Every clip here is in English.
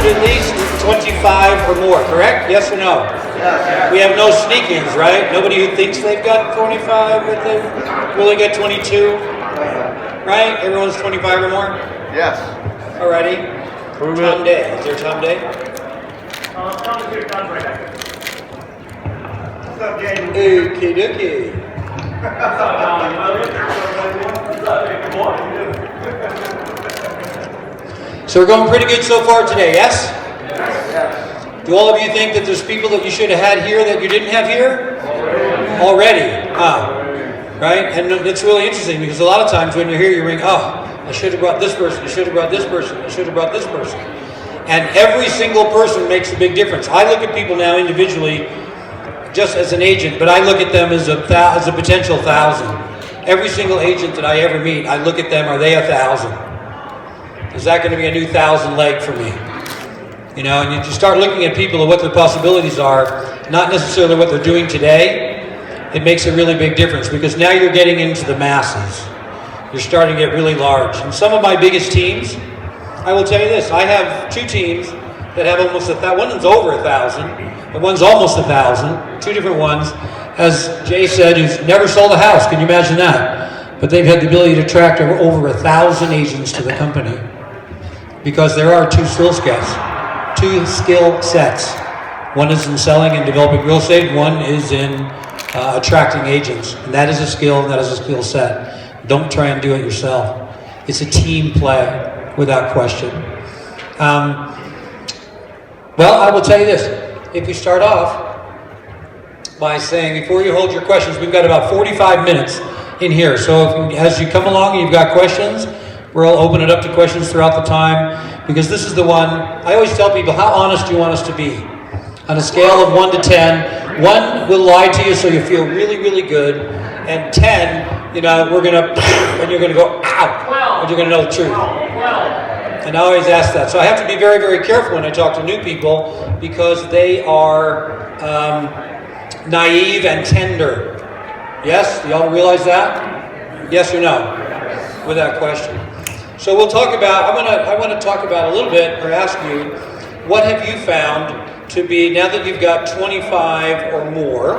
offered at least 25 or more, correct? Yes or no? We have no sneak-ins, right? Nobody who thinks they've got 25, but they really got 22, right? Everyone's 25 or more? Yes. Alrighty. Tom Day. Is there Tom Day? Tom is here. Tom's right back. What's up, gang? Okie dokie. What's up, good morning. So we're going pretty good so far today, yes? Do all of you think that there's people that you should have had here that you didn't have here? Already. Right? And it's really interesting because a lot of times when you're here, you ring, oh, I should have brought this person, I should have brought this person, I should have brought this person. And every single person makes a big difference. I look at people now individually just as an agent, but I look at them as a potential 1,000. Every single agent that I ever meet, I look at them, are they 1,000? Is that going to be a new 1,000 leg for me? You know, and you just start looking at people and what their possibilities are, not necessarily what they're doing today. It makes a really big difference because now you're getting into the masses. You're starting to get really large. And some of my biggest teams, I will tell you this, I have 2 teams that have almost 1,000. One's over 1,000, and one's almost 1,000. 2 different ones. As Jay said, who's never sold a house. Can you imagine that? But they've had the ability to attract over 1,000 agents to the company. Because there are 2 skill sets. 2 skill sets. One is in selling and developing real estate. One is in attracting agents. And that is a skill, and that is a skill set. Don't try and do it yourself. It's a team play, without question. Well, I will tell you this. If you start off by saying, before you hold your questions, we've got about 45 minutes in here. So as you come along and you've got questions, we'll open it up to questions throughout the time, because this is the one, I always tell people, how honest do you want us to be? On a scale of 1 to 10, 1 will lie to you so you feel really, really good, and 10, you know, we're going to, and you're going to go, ow, and you're going to know the truth. And I always ask that. So I have to be very, very careful when I talk to new people, because they are naive and tender. Yes? Do y'all realize that? Yes or no? Without question. So we'll talk about, I want to talk about a little bit, or ask you, what have you found to be, now that you've got 25 or more,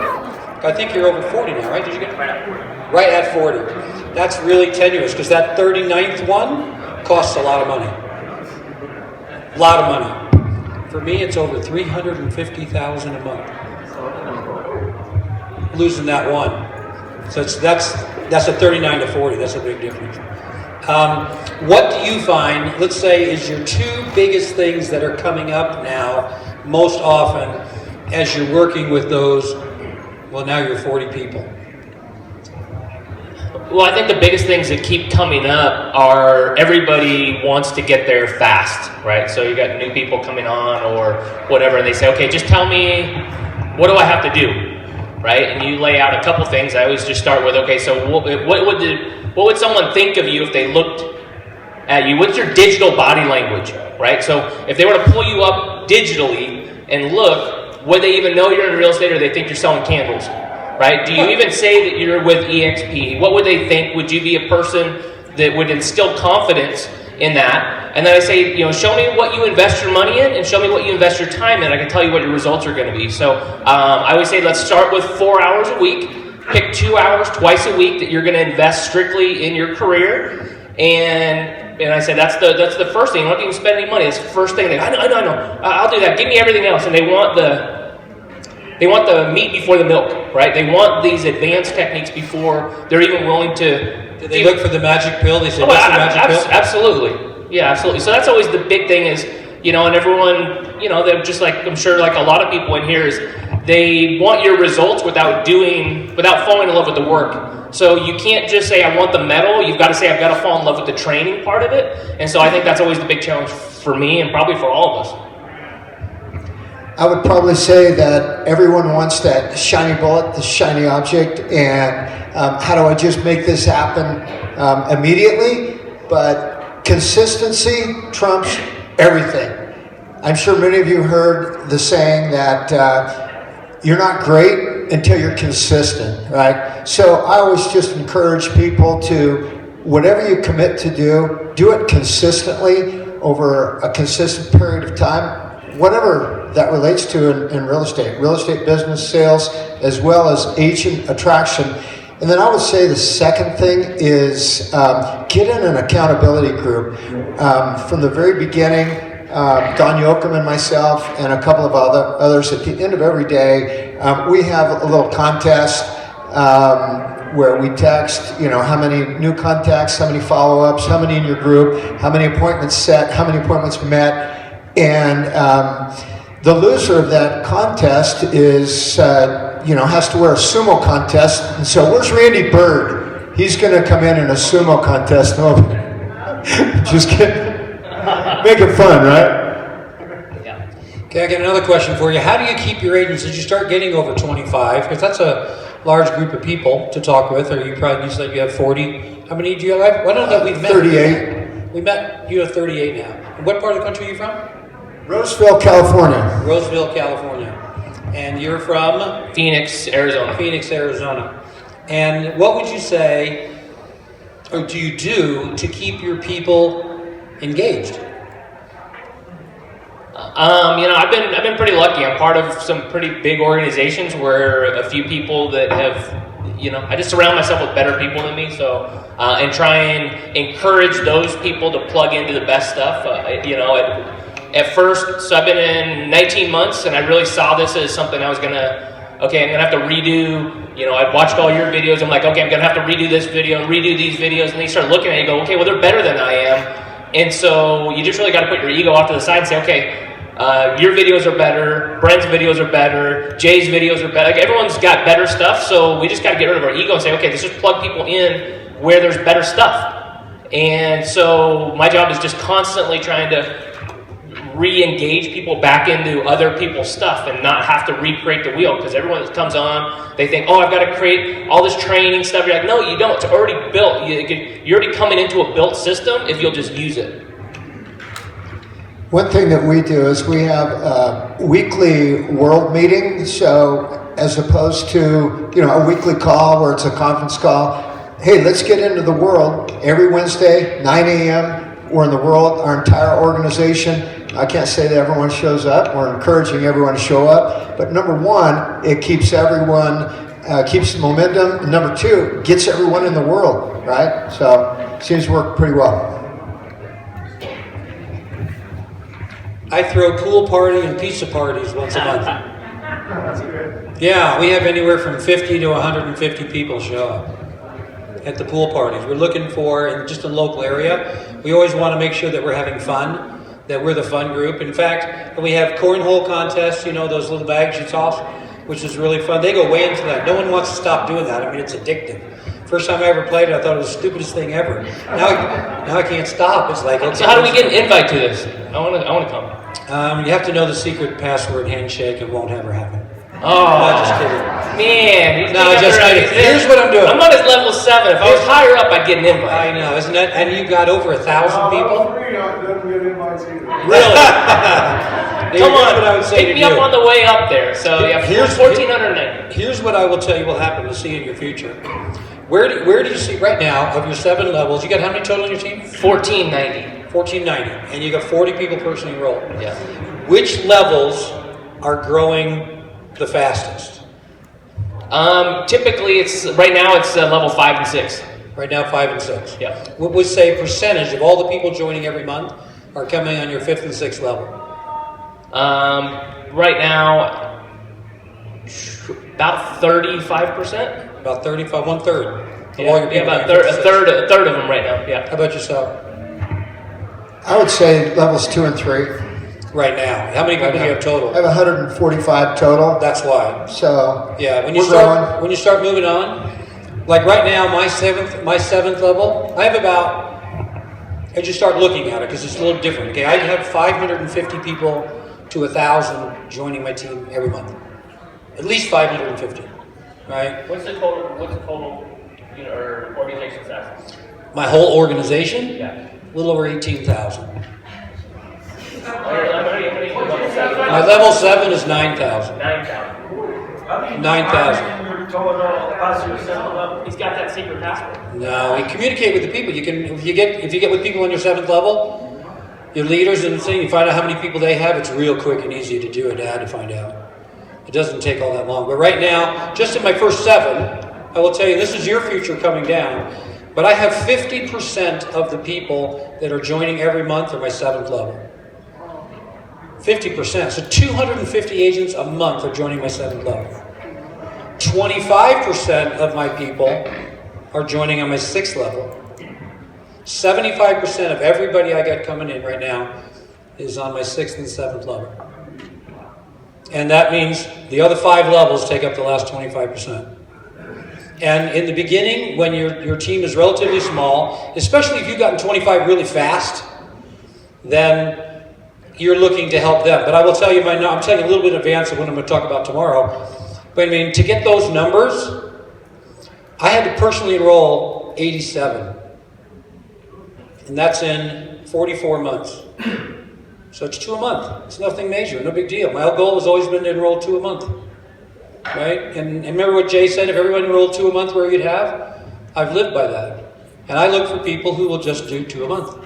I think you're over 40 now, right? Did you get right at 40? That's really tenuous, because that 39th one costs a lot of money. A lot of money. For me, it's over $350,000 a month. Losing that one. So that's a 39 to 40. That's a big difference. What do you find, let's say, is your 2 biggest things that are coming up now most often as you're working with those, well, now you're 40 people? Well, I think the biggest things that keep coming up are everybody wants to get there fast, right? So you got new people coming on or whatever, and they say, okay, just tell me, what do I have to do? Right? And you lay out a couple things. I always just start with, okay, so what would someone think of you if they looked at you? What's your digital body language, right? So if they were to pull you up digitally and look, would they even know you're in real estate, or they think you're selling candles, right? Do you even say that you're with EXP? What would they think? Would you be a person that would instill confidence in that? And then I say, you know, show me what you invest your money in and show me what you invest your time in. I can tell you what your results are going to be. So I always say, let's start with 4 hours a week. Pick 2 hours twice a week that you're going to invest strictly in your career. And I say, that's the first thing. You don't even spend any money. It's the first thing. I know. I'll do that. Give me everything else. And they want the meat before the milk, right? They want these advanced techniques before they're even willing to. Do they look for the magic pill? They say, what's the magic pill? Absolutely. Yeah, absolutely. So that's always the big thing is, you know, and everyone, you know, they're just like, I'm sure like a lot of people in here is, they want your results without falling in love with the work. So you can't just say, I want the medal. You've got to say, I've got to fall in love with the training part of it. And so I think that's always the big challenge for me and probably for all of us. I would probably say that everyone wants that shiny bullet, the shiny object, and how do I just make this happen immediately? But consistency trumps everything. I'm sure many of you heard the saying that you're not great until you're consistent, right? So I always just encourage people to, whatever you commit to do it consistently. over a consistent period of time, whatever that relates to in real estate business, sales, as well as agent attraction. And then I would say the second thing is get in an accountability group. From the very beginning, Don Yoakum and myself and a couple of others, at the end of every day, we have a little contest where we text, how many new contacts, how many follow-ups, how many in your group, how many appointments set, how many appointments met. And the loser of that contest is, has to wear a sumo contest. And so where's Randy Bird? He's going to come in a sumo contest. Oh, just kidding. Make it fun, right? Yeah. Okay, I got another question for you. How do you keep your agents as you start getting over 25? Because that's a large group of people to talk with. Or you said you have 40. How many do you have? I don't know that we've met. 38. We met. You have 38 now. And what part of the country are you from? Roseville, California. Roseville, California. And you're from? Phoenix, Arizona. Phoenix, Arizona. And what would you say, or do you do to keep your people engaged? I've been pretty lucky. I'm part of some pretty big organizations where a few people that have, I just surround myself with better people than me. So, and try and encourage those people to plug into the best stuff. At first, so I've been in 19 months, and I really saw this as something I was I'm gonna have to redo. I watched all your videos. I'm like, okay, I'm gonna have to redo this video and redo these videos. And then you start looking at it and you go, okay, well, they're better than I am. And so you just really got to put your ego off to the side and say, okay, your videos are better, Brent's videos are better, Jay's videos are better. Like, everyone's got better stuff, so we just got to get rid of our ego and say, okay, let's just plug people in where there's better stuff. And so my job is just constantly trying to re-engage people back into other people's stuff and not have to recreate the wheel, because everyone that comes on, they think, I've got to create all this training stuff. You're like, no, you don't. It's already built. You're already coming into a built system if you'll just use it. One thing that we do is we have a weekly world meeting. So as opposed to, a weekly call where it's a conference call, hey, let's get into the world. Every Wednesday, 9 a.m., we're in the world, our entire organization. I can't say that everyone shows up. We're encouraging everyone to show up. But number one, it keeps everyone, keeps the momentum. And number two, gets everyone in the world, right? So it seems to work pretty well. I throw pool party and pizza parties once a month. That's good. Yeah, we have anywhere from 50 to 150 people show up at the pool parties. We're looking for, in just a local area, we always want to make sure that we're having fun, that we're the fun group. In fact, we have cornhole contests, those little bags you toss, which is really fun. They go way into that. No one wants to stop doing that. I mean, it's addictive. First time I ever played it, I thought it was the stupidest thing ever. Now I can't stop. It's like, okay. So how do we get an invite to this? I want to come. You have to know the secret password handshake. It won't ever happen. Oh, No, just kidding. Man. No, just kidding. Here's what I'm doing. I'm not at level 7. If I was higher up, I'd get an invite. I know, isn't it? And you got over 1,000 people. Really? Come on, what I would say pick to me you. up on the way up there. So yeah, Here's 1,490. Here's what I will tell you will happen to see in your future. Where do you see right now of your 7 levels? You got how many total on your team? 1,490. 1,490, and you got 40 people personally enrolled. Yeah. Which levels are growing the fastest? Typically, right now it's level 5 and 6. Right now, 5 and 6. Yeah. What would say percentage of all the people joining every month are coming on your 5th and 6th level? Right now, about 35%. About 35, 1/3. Of all your people About going a 5th, third 6th. of them right now. Yeah. How about yourself? I would say levels 2 and 3. Right now, how many people do you have I total? have 145 total. That's why. So Yeah, when we're you start moving on, like right now, my seventh level, I have about. I just start looking at it because it's a little different. Okay, I have 550 people to 1,000 joining my team every month. At least 550, right? What's the total? Or organization size? My whole organization, Yeah. a little over 18,000. My My level 7 is 9,000. 9,000. 9,000. He's got that secret password. No, we communicate with the people. You can if you get with people on your 7th level, Your leaders and the thing, you find out how many people they have, it's real quick and easy to do it, to add to find out. It doesn't take all that long. But right now, just in my first 7, I will tell you, this is your future coming down, but I have 50% of the people that are joining every month are my 7th level. 50%. So 250 agents a month are joining my 7th level. 25% of my people are joining on my 6th level. 75% of everybody I got coming in right now is on my 6th and 7th level. And that means the other 5 levels take up the last 25%. And in the beginning, when your team is relatively small, especially if you've gotten 25 really fast, then you're looking to help them. But I will tell you, I'm telling you a little bit in advance of what I'm going to talk about tomorrow. But I mean, to get those numbers, I had to personally enroll 87. And that's in 44 months. So it's 2 a month. It's nothing major, no big deal. My goal has always been to enroll 2 a month. Right? And remember what Jay said, if everyone enrolled 2 a month, where you'd have? I've lived by that. And I look for people who will just do 2 a month.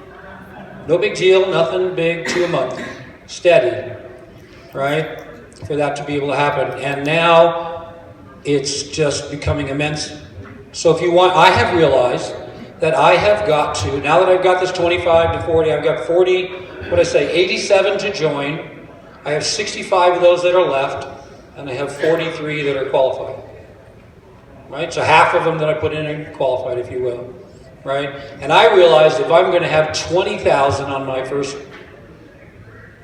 No big deal, nothing big, 2 a month. Steady. Right? For that to be able to happen. And now it's just becoming immense. So if you want, I have realized that I have got to, now that I've got this 25 to 40, I've got 40, what did I say, 87 to join. I have 65 of those that are left. And I have 43 that are qualified. Right? So half of them that I put in are qualified, if you will. Right? And I realized if I'm going to have 20,000 on my first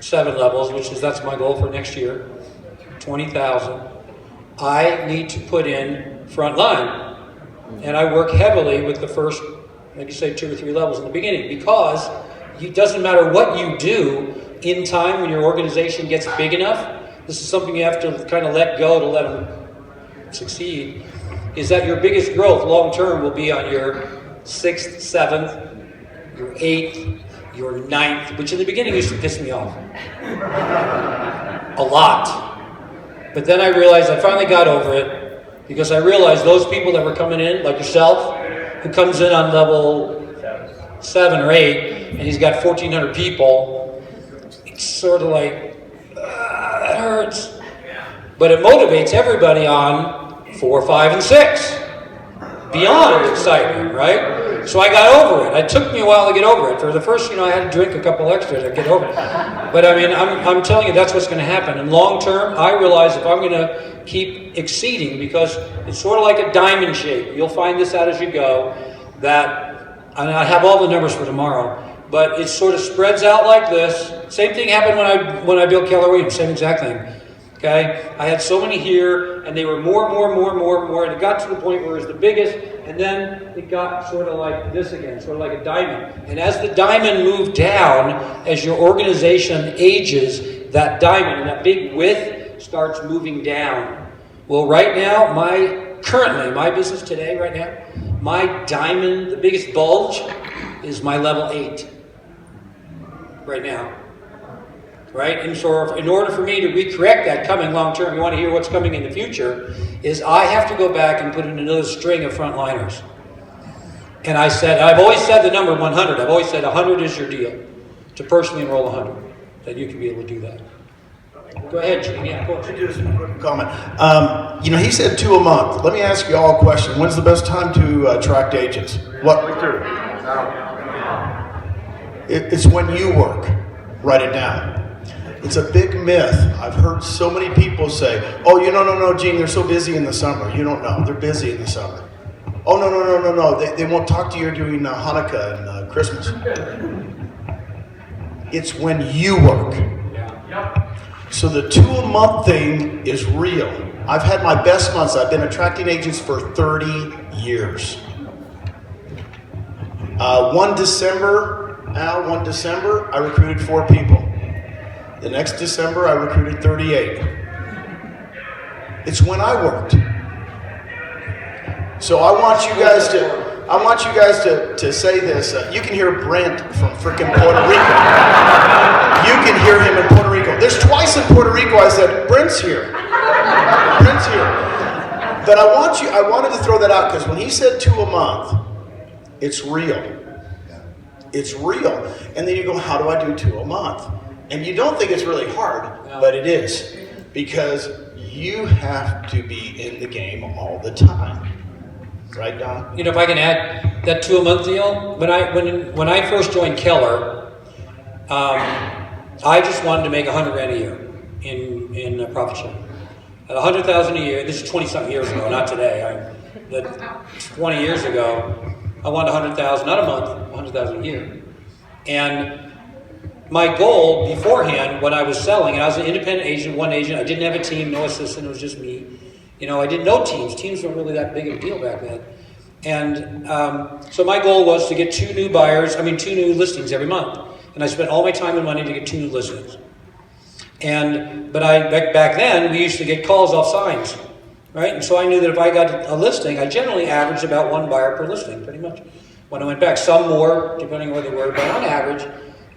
7 levels, that's my goal for next year, 20,000, I need to put in front line. And I work heavily with the first, like you say, 2 or 3 levels in the beginning, because it doesn't matter what you do in time when your organization gets big enough. This is something you have to kind of let go to let them succeed, is that your biggest growth long term will be on your 6th, 7th, your 8th, your 9th, which in the beginning used to piss me off. A lot. But then I realized I finally got over it, because I realized those people that were coming in, like yourself, who comes in on level 7 or 8, and he's got 1,400 people, it's sort of like, that hurts. But it motivates everybody on 4, 5, and 6. Beyond excitement, right? So I got over it. It took me a while to get over it. For the first, I had to drink a couple extra to get over it. But I mean, I'm telling you, that's what's going to happen. And long term, I realize if I'm going to keep exceeding, because it's sort of like a diamond shape. You'll find this out as you go, that, and I have all the numbers for tomorrow, but it sort of spreads out like this. Same thing happened when I built Keller Williams, same exact thing. Okay? I had so many here, and they were more, and it got to the point where it was the biggest, and then it got sort of like this again, sort of like a diamond. And as the diamond moved down, as your organization ages, that diamond, and that big width starts moving down. Well, right now, my business today, right now, my diamond, the biggest bulge, is my level 8. Right now. Right? And so in order for me to recorrect that coming long term, you want to hear what's coming in the future, is I have to go back and put in another string of frontliners. And I've always said the number 100. I've always said 100 is your deal. To personally enroll 100. That you can be able to do that. Go ahead, Gene. Yeah, go ahead. Just a quick comment. He said 2 a month. Let me ask you all a question. When's the best time to attract agents? What? It's when you work. Write it down. It's a big myth. I've heard so many people say, oh, no, Gene, they're so busy in the summer. You don't know. They're busy in the summer. Oh, no. They won't talk to you during Hanukkah and Christmas. It's when you work. So the 2 a month thing is real. I've had my best months. I've been attracting agents for 30 years. One December, I recruited 4 people. The next December, I recruited 38. It's when I worked. So I want you guys to say this. You can hear Brent from frickin' Puerto Rico. You can hear him in Puerto Rico. There's twice in Puerto Rico I said, Brent's here. Brent's here. But I wanted to throw that out because when he said 2 a month, it's real. It's real. And then you go, how do I do 2 a month? And you don't think it's really hard, but it is. Because you have to be in the game all the time. Right, Don? You know, if I can add that 2 a month deal, when I first joined Keller, I just wanted to make $100,000 a year in a profit share. At $100,000 a year, this is 20-something years ago, not today. 20 years ago, I wanted $100,000, not a month, $100,000 a year. And my goal beforehand, when I was selling, and I was an independent agent, one agent, I didn't have a team, no assistant, it was just me. You know, I didn't know teams. Teams weren't really that big of a deal back then. And so my goal was to get 2 new listings every month. And I spent all my time and money to get 2 new listings. But back then, we used to get calls off signs, right? And so I knew that if I got a listing, I generally averaged about 1 buyer per listing, pretty much. When I went back, some more, depending on where they were, but on average,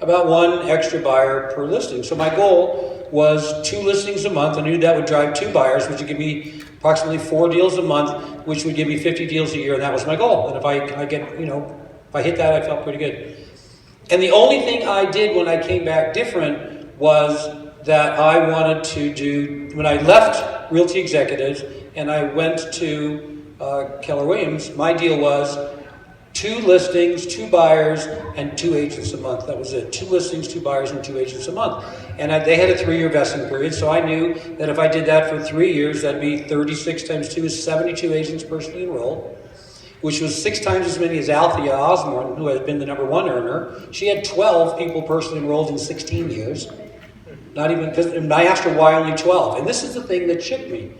about 1 extra buyer per listing. So my goal was 2 listings a month. I knew that would drive 2 buyers, which would give me approximately 4 deals a month, which would give me 50 deals a year, and that was my goal. And if I hit that, I felt pretty good. And the only thing I did when I came back different was that I wanted to do, when I left Realty Executives and I went to Keller Williams, my deal was 2 listings, 2 buyers, and 2 agents a month. That was it. 2 listings, 2 buyers, and 2 agents a month. And they had a 3-year vesting period, so I knew that if I did that for 3 years, that'd be 36 times 2 is 72 agents personally enrolled, which was 6 times as many as Althea Osborne, who had been the number 1 earner. She had 12 people personally enrolled in 16 years. Not even, and I asked her why only 12. And this is the thing that shook me.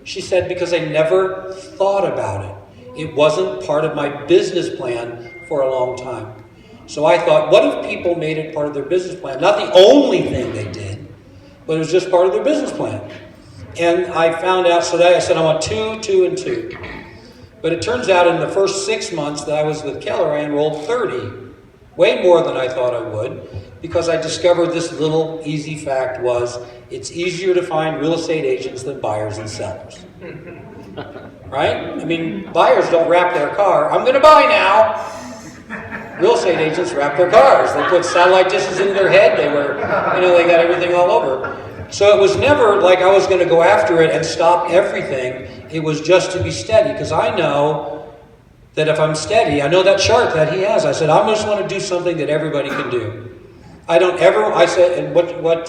She said, because I never thought about it. It wasn't part of my business plan for a long time. So I thought, what if people made it part of their business plan? Not the only thing they did, but it was just part of their business plan. And I found out, so that I said, I want 2, 2, and 2. But it turns out in the first 6 months that I was with Keller, I enrolled 30. Way more than I thought I would, because I discovered this little easy fact was, it's easier to find real estate agents than buyers and sellers. Right? I mean, buyers don't wrap their car. I'm going to buy now. Real estate agents wrap their cars. They put satellite dishes in their head. They got everything all over. So it was never like I was going to go after it and stop everything. It was just to be steady, because I know that if I'm steady, I know that chart that he has. I said, I just want to do something that everybody can do. I said, and what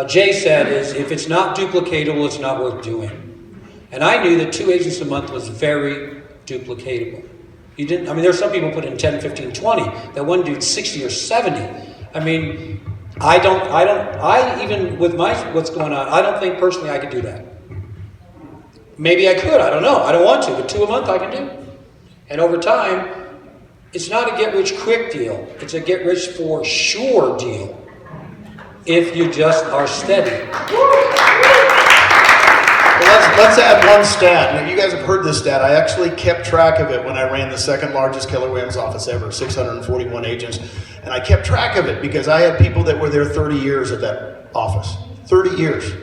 Jay said is, if it's not duplicatable, it's not worth doing. And I knew that 2 agents a month was very duplicatable. There's some people put in 10, 15, 20. That one dude 60 or 70. I mean, even with what's going on, I don't think personally I could do that. Maybe I could, I don't know. I don't want to, but 2 a month I can do. And over time, it's not a get-rich-quick deal. It's a get-rich-for-sure deal. If you just are steady. Let's add one stat. Now, you guys have heard this stat. I actually kept track of it when I ran the 2nd largest Keller Williams office ever, 641 agents. And I kept track of it because I had people that were there 30 years at that office. 30 years.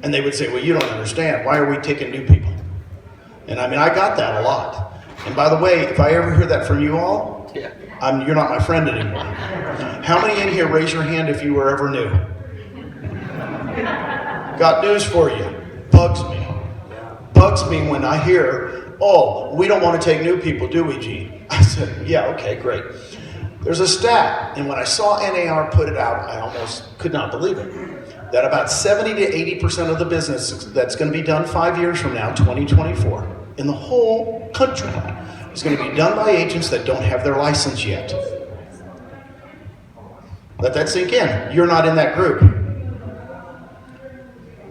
And they would say, well, you don't understand. Why are we taking new people? And I got that a lot. And by the way, if I ever hear that from you all, you're not my friend anymore. How many in here, raise your hand if you were ever new? Got news for you. Bugs me. Bugs me when I hear, oh, we don't want to take new people, do we, Gene? I said, yeah, okay, great. There's a stat, and when I saw NAR put it out, I almost could not believe it, that about 70 to 80% of the business that's going to be done 5 years from now, 2024, in the whole country, is going to be done by agents that don't have their license yet. Let that sink in. You're not in that group.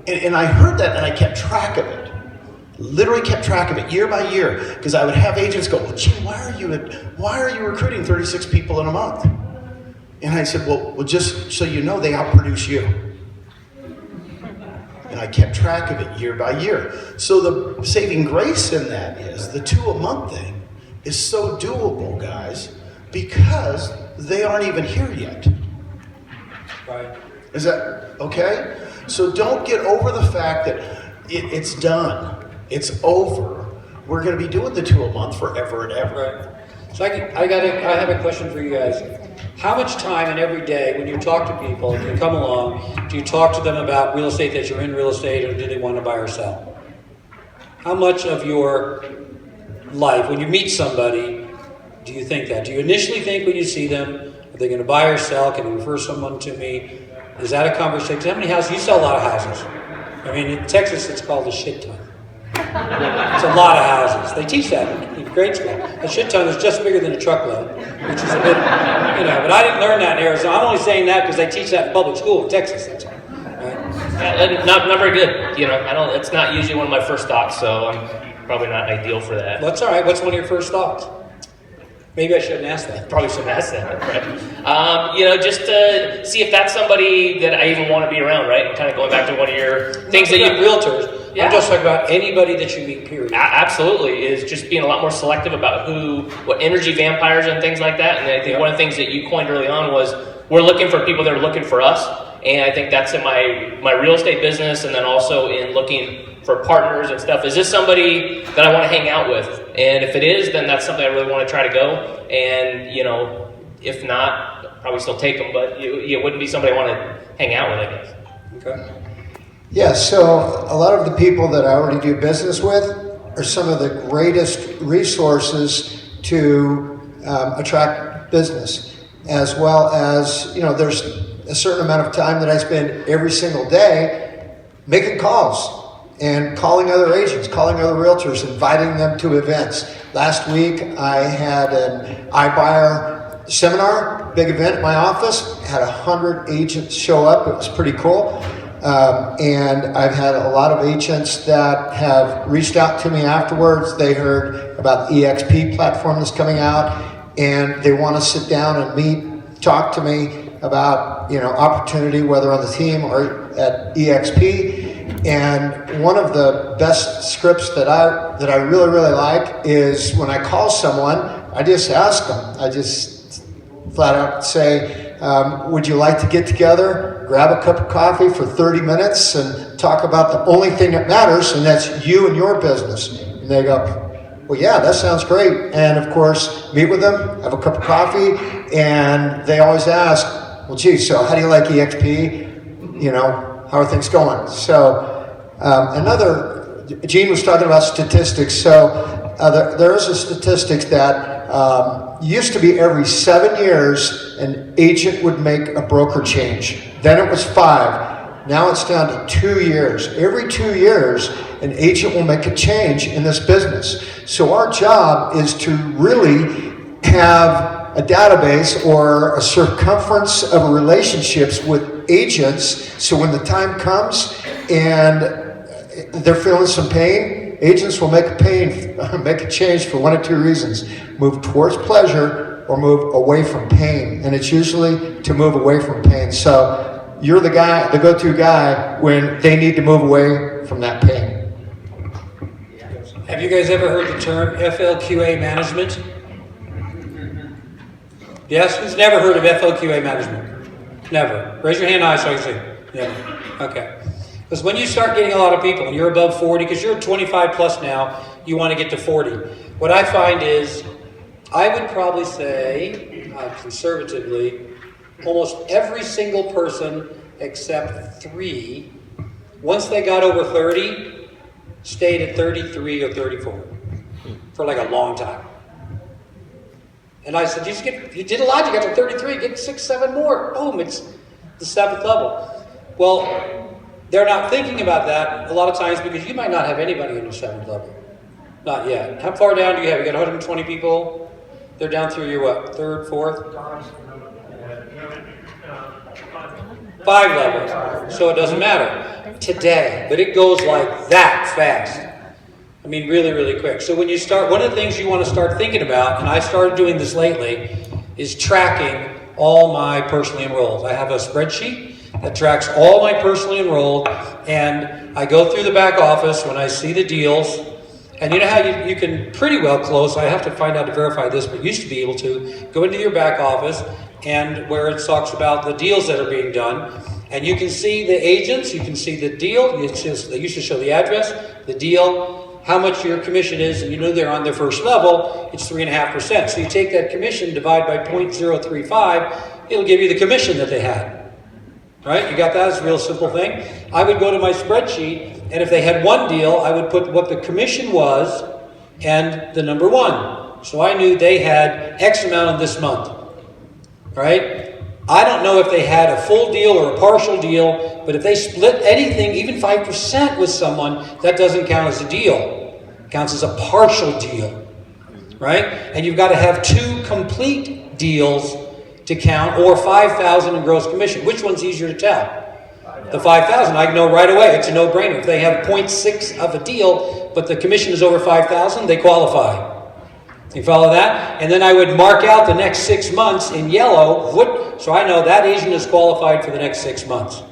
And I heard that and I kept track of it. Literally kept track of it year by year, because I would have agents go, well, Gene, why are you recruiting 36 people in a month? And I said, well, just so you know, they outproduce you. And I kept track of it year by year. So the saving grace in that is the 2 a month thing is so doable, guys, because they aren't even here yet. Right. Is that okay? So don't get over the fact that it's done. It's over. We're going to be doing the 2 a month forever and ever. Right. So I have a question for you guys. How much time in every day when you talk to people, and you come along, do you talk to them about real estate, that you're in real estate, or do they want to buy or sell? How much of your life, when you meet somebody, do you think that? Do you initially think when you see them, are they going to buy or sell? Can you refer someone to me? Is that a conversation? How many houses? You sell a lot of houses. I mean, in Texas, it's called a shit ton. It's a lot of houses. They teach that in grade school. A shit ton is just bigger than a truckload, which is a bit, but I didn't learn that in Arizona. I'm only saying that because they teach that in public school in Texas. That's all. Right? Not very good. It's not usually one of my first thoughts, so I'm probably not ideal for that. Well, that's all right. What's one of your first thoughts? Maybe I shouldn't ask that. Probably shouldn't ask that, right? Just to see if that's somebody that I even want to be around, right? And kind of going back to one of your things that you realtors. Yeah. I'm just talking about anybody that you meet, period. Absolutely, is just being a lot more selective about what energy vampires and things like that. And I think one of the things that you coined early on was we're looking for people that are looking for us. And I think that's in my real estate business, and then also in looking for partners and stuff. Is this somebody that I want to hang out with? And if it is, then that's something I really want to try to go. And, if not, probably still take them, but it wouldn't be somebody I want to hang out with, I guess. Okay. Yeah, so a lot of the people that I already do business with are some of the greatest resources to attract business, as well as, there's a certain amount of time that I spend every single day making calls and calling other agents, calling other realtors, inviting them to events. Last week, I had an iBuyer seminar, big event in my office, had 100 agents show up. It was pretty cool. And I've had a lot of agents that have reached out to me afterwards. They heard about the EXP platform that's coming out, and they want to sit down and meet, talk to me about, opportunity, whether on the team or at EXP. And one of the best scripts that I really, really like is when I call someone, I just ask them. I just flat out say, would you like to get together, grab a cup of coffee for 30 minutes and talk about the only thing that matters, and that's you and your business? And they go, well, yeah, that sounds great. And of course, meet with them, have a cup of coffee, and they always ask, well, gee, so how do you like EXP? How are things going? So Gene was talking about statistics. So there is a statistics that used to be every 7 years an agent would make a broker change. Then it was 5. Now it's down to 2 years. Every 2 years, an agent will make a change in this business. So our job is to really have a database or a circumference of relationships with agents, so when the time comes and they're feeling some pain, agents will make a change for one of 2 reasons: move towards pleasure or move away from pain. And it's usually to move away from pain. So you're the go-to guy when they need to move away from that pain. Have you guys ever heard the term FLQA management? Yes? Who's never heard of FLQA management? Never. Raise your hand high so I can see. Never. Okay. Because when you start getting a lot of people and you're above 40, because you're 25 plus now, you want to get to 40. What I find is, I would probably say, conservatively, almost every single person except 3, once they got over 30, stayed at 33 or 34 for like a long time. And I said, you did a lot, you got to 33, get 6, 7 more. Boom, it's the 7th level. Well, they're not thinking about that a lot of times because you might not have anybody in your 7th level. Not yet. How far down do you have? You got 120 people? They're down through your what, 3rd, 4th? 5 levels. So it doesn't matter today, but it goes like that fast. I mean, really, really quick. So when you start, one of the things you want to start thinking about, and I started doing this lately, is tracking all my personally enrolled. I have a spreadsheet that tracks all my personally enrolled, and I go through the back office when I see the deals, and you know how you can pretty well close, I have to find out to verify this, but used to be able to go into your back office, and where it talks about the deals that are being done, and you can see the agents, you can see the deal, they used to show the address, the deal, how much your commission is, and you know they're on their first level, it's 3.5%. So you take that commission, divide by 0.035, it'll give you the commission that they had. Right? You got that? It's a real simple thing. I would go to my spreadsheet, and if they had one deal, I would put what the commission was and the number one. So I knew they had X amount on this month. Right? I don't know if they had a full deal or a partial deal, but if they split anything, even 5% with someone, that doesn't count as a deal. It counts as a partial deal. Right? And you've got to have 2 complete deals to count, or 5,000 in gross commission. Which one's easier to tell? The 5,000. I know right away. It's a no-brainer. If they have 0.6 of a deal, but the commission is over 5,000, they qualify. You follow that? And then I would mark out the next 6 months in yellow, so I know that agent is qualified for the next 6 months.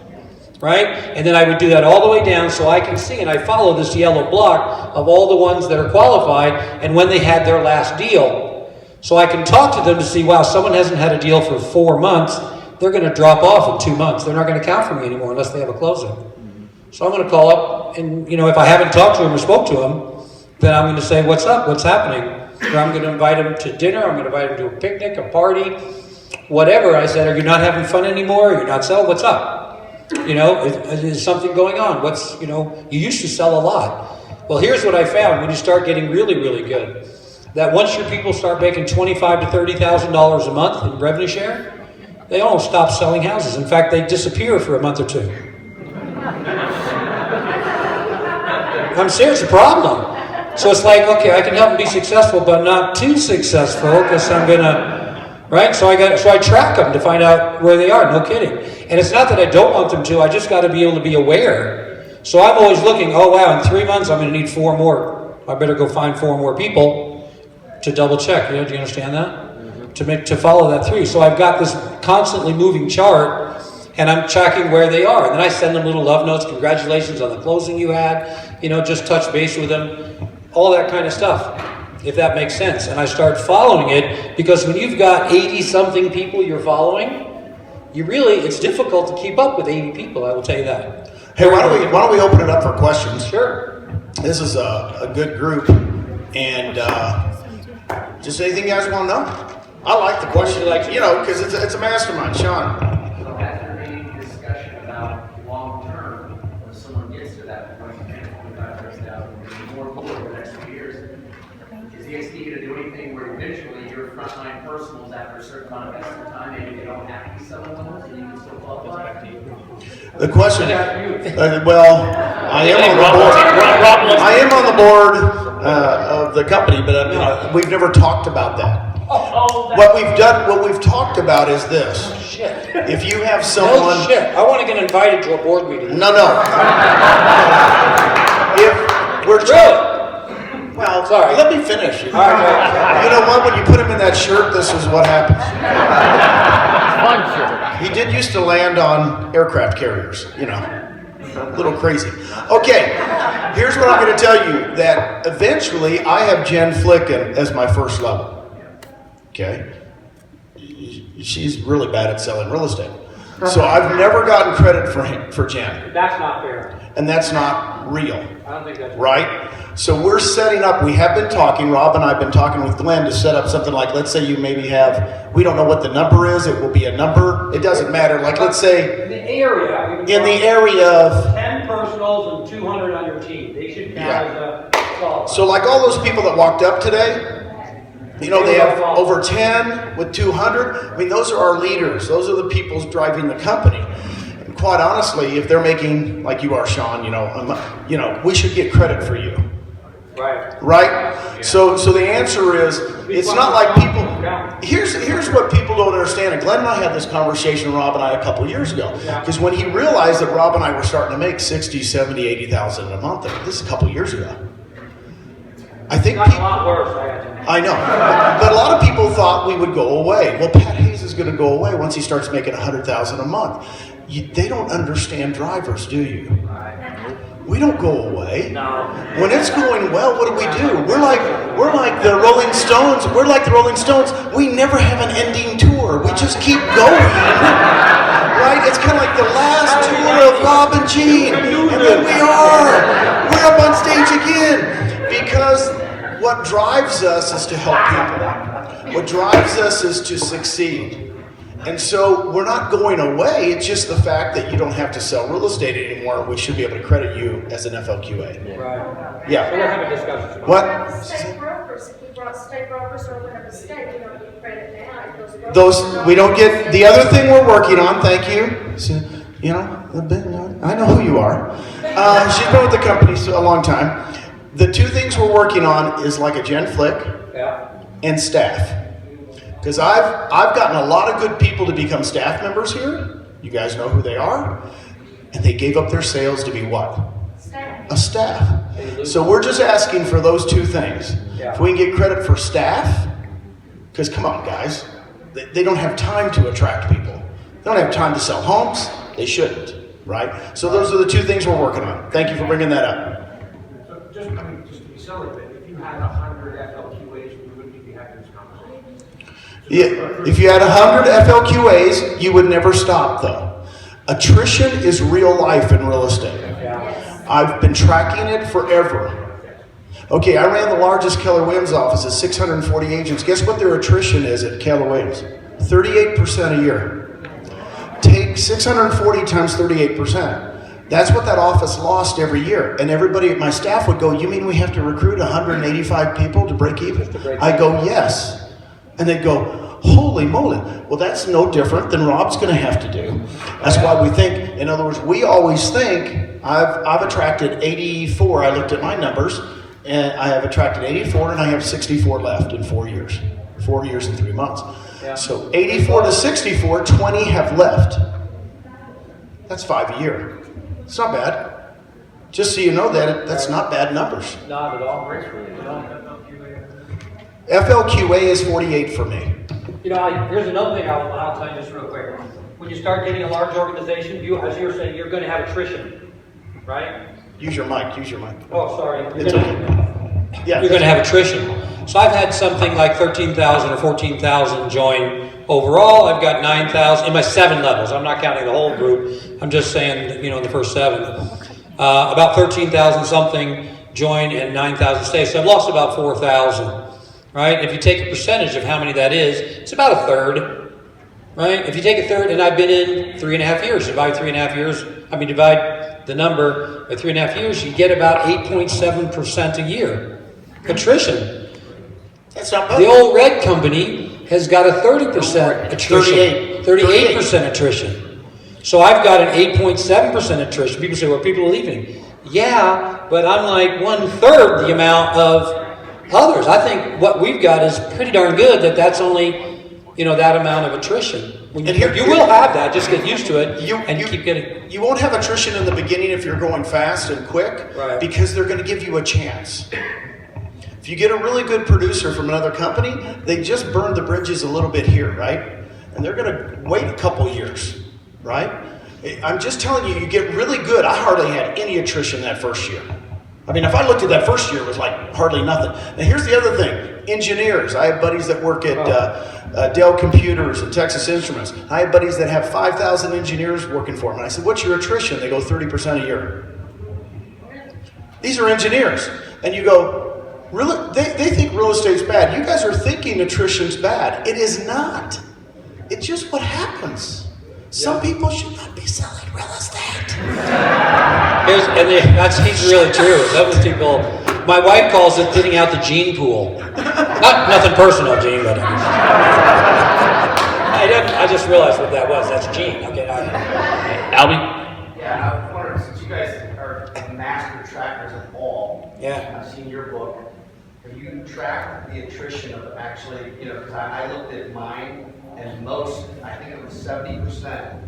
Right? And then I would do that all the way down so I can see, and I follow this yellow block of all the ones that are qualified and when they had their last deal. So I can talk to them to see, wow, someone hasn't had a deal for 4 months, they're going to drop off in 2 months. They're not going to count for me anymore unless they have a closing. So I'm going to call up, and if I haven't talked to him or spoke to him, then I'm going to say, what's up? What's happening? Or I'm going to invite him to dinner. I'm going to invite him to a picnic, a party, whatever. I said, are you not having fun anymore? Are you not selling? What's up? Is something going on? You used to sell a lot. Well, here's what I found. When you start getting really, really good, that once your people start making $25,000 to $30,000 a month in revenue share, they almost stop selling houses. In fact, they disappear for a month or 2. I'm serious, it's a problem. So it's like, okay, I can help them be successful, but not too successful, because I'm gonna, right? So I track them to find out where they are. No kidding. And it's not that I don't want them to. I just got to be able to be aware. So I'm always looking. Oh wow, in 3 months I'm going to need 4 more. I better go find 4 more people to double check. Do you understand that? To follow that through. So I've got this constantly moving chart, and I'm tracking where they are. And then I send them little love notes. Congratulations on the closing you had. Just touch base with them. All that kind of stuff, if that makes sense. And I start following it, because when you've got 80-something people you're following, it's difficult to keep up with 80 people, I will tell you that. Hey, why don't we open it up for questions? Sure. This is a good group, and just anything you guys want to know? I like the question, because it's a mastermind, Sean. So has there been any discussion about long term, when someone gets to that point, and 25,000, more for the next few years? Is EXP going to do anything where eventually your frontline personals, after a certain amount of estimate time, maybe they don't have to be someone else, and you can still qualify? The question, I am on the board of the company, but we've never talked about that. What we've talked about is this. Shit. If you have someone... No shit. I want to get invited to a board meeting. No. If we're... Really? Well, sorry. Let me finish. All right. You know what? When you put him in that shirt, this is what happens. Fun shirt. He did used to land on aircraft carriers, a little crazy. Okay, here's what I'm going to tell you, that eventually I have Jen Flicken as my first level. Okay? She's really bad at selling real estate. So I've never gotten credit for Jen. That's not fair. And that's not real. I don't think that's right? So we're setting up, we have been talking, Rob and I have been talking with Glenn to set up something like, let's say you maybe have, we don't know what the number is, it will be a number, it doesn't matter, like let's say, in the area of 10 personals and 200 on your team, they should count as a call. So like all those people that walked up today, they have over 10 with 200, I mean those are our leaders, those are the people driving the company. And quite honestly, if they're making, like you are Sean, we should get credit for you. Right? Yeah. So the answer is, it's not like people, here's what people don't understand, and Glenn and I had this conversation, Rob and I, a couple years ago, because when he realized that Rob and I were starting to make 60, 70, 80,000 a month, this is a couple years ago. I think a lot worse. I know, but a lot of people thought we would go away. Well, Pat Hayes is going to go away once he starts making 100,000 a month. They don't understand drivers, do you? We don't go away. No. When it's going well, what do? We're like the Rolling Stones. We're like the Rolling Stones. We never have an ending tour. We just keep going. Right? It's kind of like the last tour of Rob and Gene. And then we're up on stage again. because what drives us is to help people. What drives us is to succeed. And so we're not going away. It's just the fact that you don't have to sell real estate anymore. We should be able to credit you as an FLQA. Right. Yeah. So we're having discussions about What? State brokers, if you brought state brokers to open up a state, you don't get credit now. If those brokers Those, we don't get, the other thing we're working on, thank you. So, you know, I know who you are. She's been with the company a long time. The two things we're working on is like a Gen Flick and staff. Because I've gotten a lot of good people to become staff members here. You guys know who they are. And they gave up their sales to be what? staff. A staff. So we're just asking for those two things. If we can get credit for staff, because come on guys, they don't have time to attract people. They don't have time to sell homes. They shouldn't, right? So those are the two things we're working on. Thank you for bringing that up. So just to be silly, but if you had 100 FLQAs, we wouldn't be having this conversation. Yeah, if you had 100 FLQAs, you would never stop though. Attrition is real life in real estate. I've been tracking it forever. Okay, I ran the largest Keller Williams office at 640 agents. Guess what their attrition is at Keller Williams? 38% a year. Take 640 times 38%. That's what that office lost every year. And everybody at my staff would go, you mean we have to recruit 185 people to break even? I go, yes. And they'd go, holy moly. Well, that's no different than Rob's going to have to do. That's why we think, in other words, we always think, I've attracted 84. I looked at my numbers, and I have attracted 84, and I have 64 left in 4 years. 4 years and 3 months. So 84 to 64, 20 have left. That's 5 a year. It's not bad. Just so you know that's not bad numbers. Not at all. FLQA is 48 for me. You know, here's another thing I'll tell you just real quick. When you start getting a large organization, as you're saying, you're going to have attrition, right? Use your mic, use your mic. Oh, sorry. It's okay. Yeah. You're going to have attrition. So I've had something like 13,000 or 14,000 join overall. I've got 9,000 in my 7 levels. I'm not counting the whole group. I'm just saying, in the first 7. About 13,000 something join and 9,000 stay. So I've lost about 4,000. Right? If you take a percentage of how many that is, it's about a third. Right? If you take a third, and I've been in 3.5 years, divide the number by 3.5 years, you get about 8.7% a year. Attrition. That's not bad. The old red company has got a 30% attrition. 38% attrition. So I've got an 8.7% attrition. People say, well, people are leaving. Yeah, but I'm like 1/3 the amount of others. I think what we've got is pretty darn good that's only, that amount of attrition. You will have that, just get used to it, and keep getting. You won't have attrition in the beginning if you're going fast and quick, right, because they're going to give you a chance. If you get a really good producer from another company, they just burn the bridges a little bit here, right? And they're going to wait a couple years, right? I'm just telling you, you get really good. I hardly had any attrition that first year. I mean, if I looked at that first year, it was like hardly nothing. Now, here's the other thing. Engineers. I have buddies that work at Dell Computers and Texas Instruments. I have buddies that have 5,000 engineers working for them. And I said, what's your attrition? They go 30% a year. These are engineers. And you go, really? They think real estate's bad. You guys are thinking attrition's bad. It is not. It's just what happens. Some people should not be selling real estate. He's really true. Those people, my wife calls it thinning out the gene pool. Nothing personal, Gene, but I just realized what that was. That's Gene. Okay, Albie? Yeah, I was wondering, since you guys are master trackers of all, Yeah. I've seen your book. Have you tracked the attrition of actually, because I looked at mine, and most, I think it was 70%,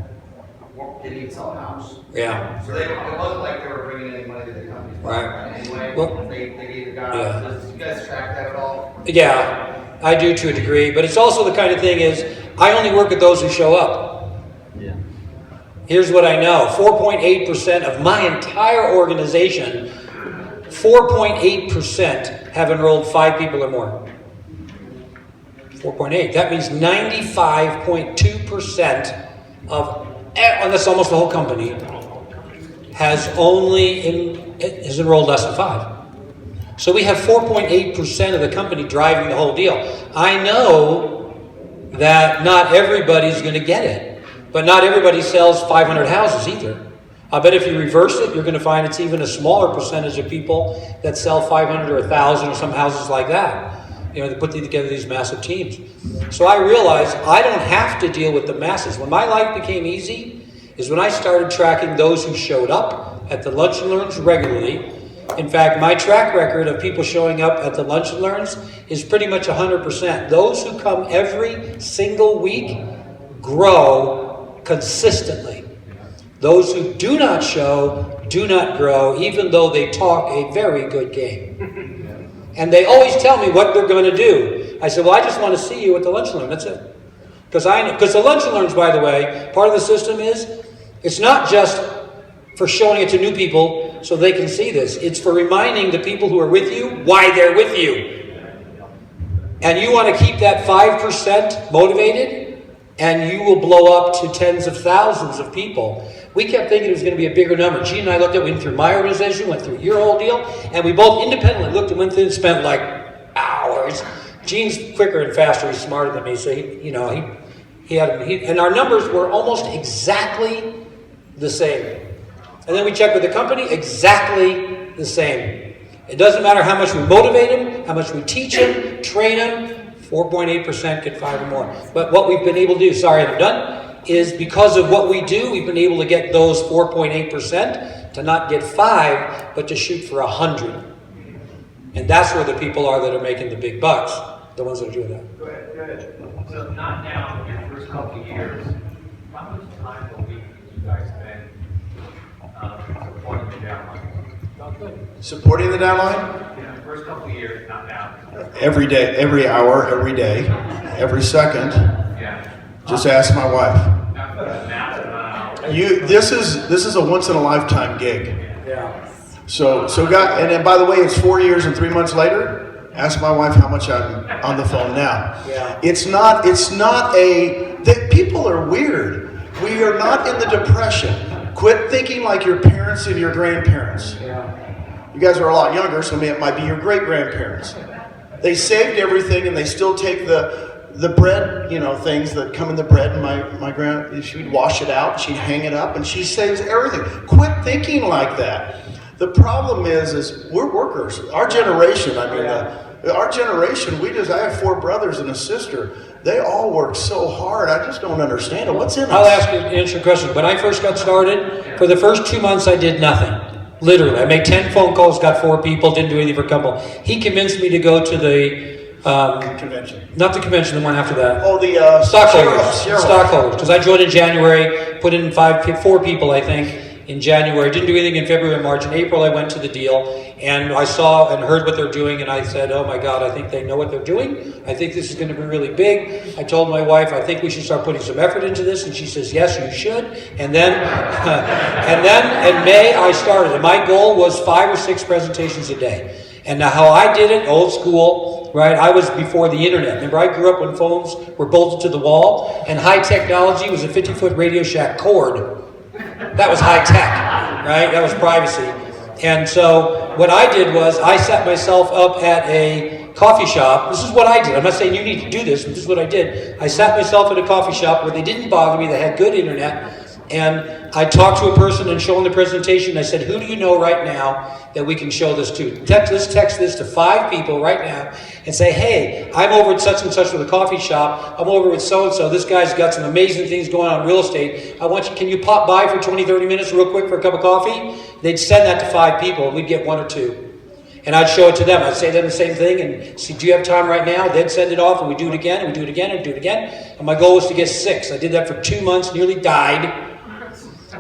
didn't even sell a house. Yeah. So it wasn't like they were bringing any money to the company. Right. Anyway, Well, they gave the guy. yeah. Did you guys track that at all? Yeah, I do to a degree, but it's also the kind of thing is, I only work with those who show up. Yeah. Here's what I know. 4.8% of my entire organization, 4.8% have enrolled 5 people or more. 4.8. That means 95.2% of, and that's almost the whole company, has enrolled less than 5. So we have 4.8% of the company driving the whole deal. I know that not everybody's going to get it, but not everybody sells 500 houses either. I bet if you reverse it, you're going to find it's even a smaller percentage of people that sell 500 or 1,000 or some houses like that. You know, they put together these massive teams. So I realized I don't have to deal with the masses. When my life became easy is when I started tracking those who showed up at the lunch and learns regularly. In fact, my track record of people showing up at the lunch and learns is pretty much 100%. Those who come every single week grow consistently. Those who do not show do not grow, even though they talk a very good game. And they always tell me what they're going to do. I said, well, I just want to see you at the lunch and learn. That's it. Because the lunch and learns, by the way, part of the system is, it's not just for showing it to new people so they can see this. It's for reminding the people who are with you why they're with you. And you want to keep that 5% motivated, and you will blow up to tens of thousands of people. We kept thinking it was going to be a bigger number. Gene and I looked at, went through my organization, went through your whole deal, and we both independently looked and went through and spent like hours. Gene's quicker and faster. He's smarter than me, so and our numbers were almost exactly the same. And then we checked with the company, exactly the same. It doesn't matter how much we motivate them, how much we teach them, train them. 4.8% get 5 or more. But what we've been able to do, sorry, I'm done, is because of what we do, we've been able to get those 4.8% to not get 5, but to shoot for 100. And that's where the people are that are making the big bucks, the ones that are doing that. Go ahead. So not now, in your first couple of years, how much time a week did you guys spend supporting the downline? Supporting the downline? Yeah, the first couple of years, not now. Every day, every hour, every day, every second. Yeah. Just ask my wife. Now, This is a once in a lifetime gig. Yeah. So and then by the way, it's 4 years and 3 months later. Ask my wife how much I'm on the phone now. Yeah. It's not that people are weird. We are not in the depression. Quit thinking like your parents and your grandparents. You guys are a lot younger, so it might be your great grandparents. They saved everything and they still take the bread, things that come in the bread, and my grand, she'd wash it out, she'd hang it up, and she saves everything. Quit thinking like that. The problem is we're workers. Our generation, our generation, I have 4 brothers and a sister. They all work so hard. I just don't understand it. What's in us? I'll answer your question. When I first got started, for the first 2 months, I did nothing. Literally. I made 10 phone calls, got 4 people, didn't do anything for a couple. He convinced me to go to the convention. Not the convention, the one after that. Oh, the stockholders. Stockholders. Because I joined in January, put in 4 people, I think, in January. Didn't do anything in February and March. In April, I went to the deal, and I saw and heard what they're doing, and I said, oh my God, I think they know what they're doing. I think this is going to be really big. I told my wife, I think we should start putting some effort into this, and she says, yes, you should. And then, in May, I started, and my goal was 5 or 6 presentations a day. And now how I did it, old school, right? I was before the internet. Remember, I grew up when phones were bolted to the wall, and high technology was a 50-foot Radio Shack cord. That was high tech, right? That was privacy. And so what I did was I set myself up at a coffee shop. This is what I did. I'm not saying you need to do this, but this is what I did. I sat myself at a coffee shop where they didn't bother me. They had good internet. And I talked to a person and showed them the presentation. I said, who do you know right now that we can show this to? Let's text this to 5 people right now and say, hey, I'm over at such and such with a coffee shop. I'm over with so-and-so. This guy's got some amazing things going on in real estate. Can you pop by for 20, 30 minutes real quick for a cup of coffee? They'd send that to 5 people, and we'd get 1 or 2. And I'd show it to them. I'd say them the same thing and see, do you have time right now? They'd send it off, and we'd do it again, and we'd do it again, and do it again. And my goal was to get 6. I did that for 2 months, nearly died.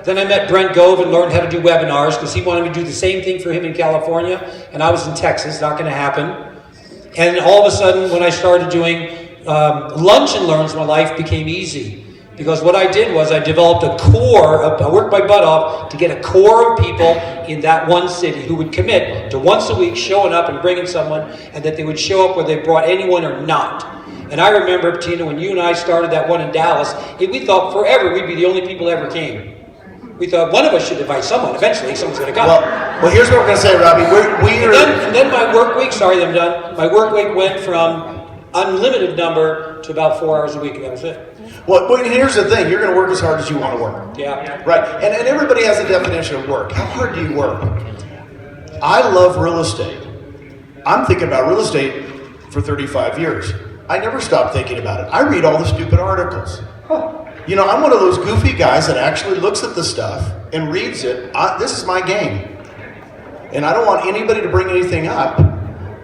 Then I met Brent Gove and learned how to do webinars because he wanted me to do the same thing for him in California, and I was in Texas. Not going to happen. And all of a sudden, when I started doing lunch and learns, my life became easy. Because what I did was I developed a core, I worked my butt off to get a core of people in that one city who would commit to once a week showing up and bringing someone, and that they would show up whether they brought anyone or not. And I remember, Tina, when you and I started that one in Dallas, we thought forever we'd be the only people ever came. We thought one of us should invite someone. Eventually, someone's going to come. Well, here's what we're going to say, Robbie. And then my work week, sorry, I'm done. My work week went from unlimited number to about 4 hours a week, and that was it. Well, here's the thing. You're going to work as hard as you want to work. Yeah. Right. And everybody has a definition of work. How hard do you work? I love real estate. I'm thinking about real estate for 35 years. I never stop thinking about it. I read all the stupid articles. You know, I'm one of those goofy guys that actually looks at the stuff and reads it. This is my game. And I don't want anybody to bring anything up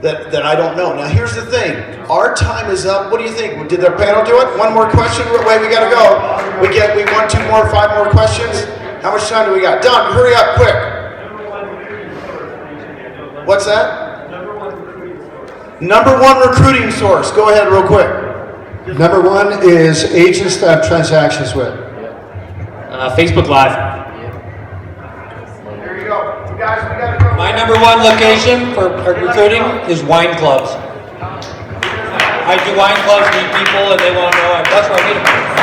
that I don't know. Now, here's the thing. Our time is up. What do you think? Did the panel do it? One more question? Wait, we got to go. We want 2 more, 5 more questions? How much time do we got? Don, hurry up, quick. What's that? Number one recruiting source. Go ahead real quick. Number 1 is agents that have transactions with. Facebook Live. There you go. You guys, we got to go. My number 1 location for recruiting is wine clubs. I do wine clubs, meet people, and they want to know. That's where I meet them.